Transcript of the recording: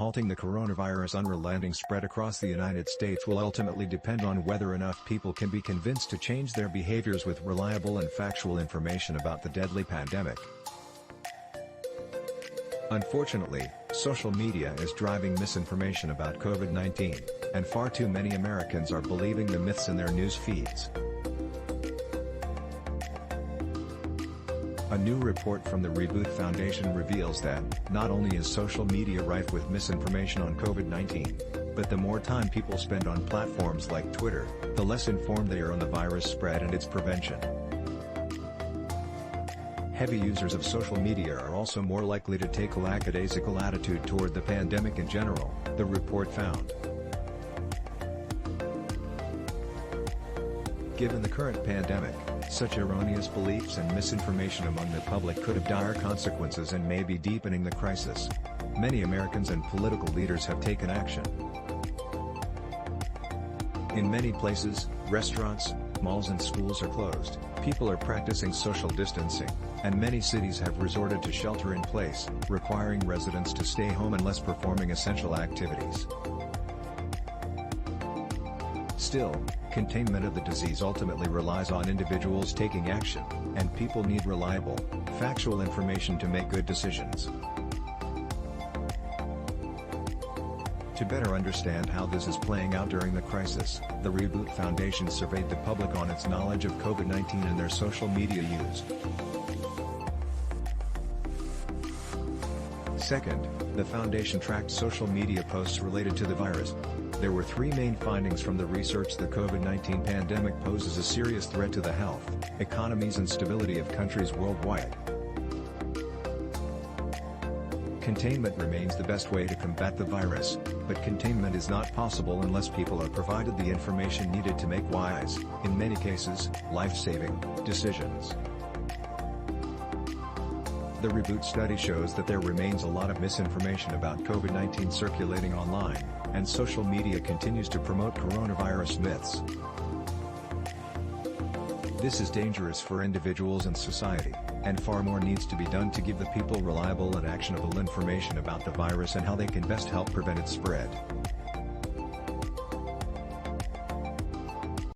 halting the coronavirus' unrelenting spread across the United States will ultimately depend on whether enough people can be convinced to change their behaviors with reliable and factual information about the deadly pandemic. Unfortunately, social media is driving misinformation about COVID-19, and far too many Americans are believing the myths in their news feeds. A new report from the Reboot Foundation reveals that, not only is social media rife with misinformation on COVID-19, but the more time people spend on platforms like Twitter, the less informed they are on the virus spread and its prevention. Heavy users of social media are also more likely to take a lackadaisical attitude toward the pandemic in general, the report found. Given the current pandemic, such erroneous beliefs and misinformation among the public could have dire consequences and may be deepening the crisis. Many Americans and political leaders have taken action. In many places, restaurants, malls and schools are closed, people are practicing social distancing, and many cities have resorted to shelter in place, requiring residents to stay home unless performing essential activities. Still, containment of the disease ultimately relies on individuals taking action, and people need reliable, factual information to make good decisions. To better understand how this is playing out during the crisis, the Reboot Foundation surveyed the public on its knowledge of COVID-19 and their social media use. Second, the foundation tracked social media posts related to the virus. There were three main findings from the research. The COVID-19 pandemic poses a serious threat to the health, economies and stability of countries worldwide. Containment remains the best way to combat the virus, but containment is not possible unless people are provided the information needed to make wise, in many cases, life-saving, decisions. The Reboot study shows that there remains a lot of misinformation about COVID-19 circulating online, and social media continues to promote coronavirus myths. This is dangerous for individuals and society, and far more needs to be done to give the people reliable and actionable information about the virus and how they can best help prevent its spread.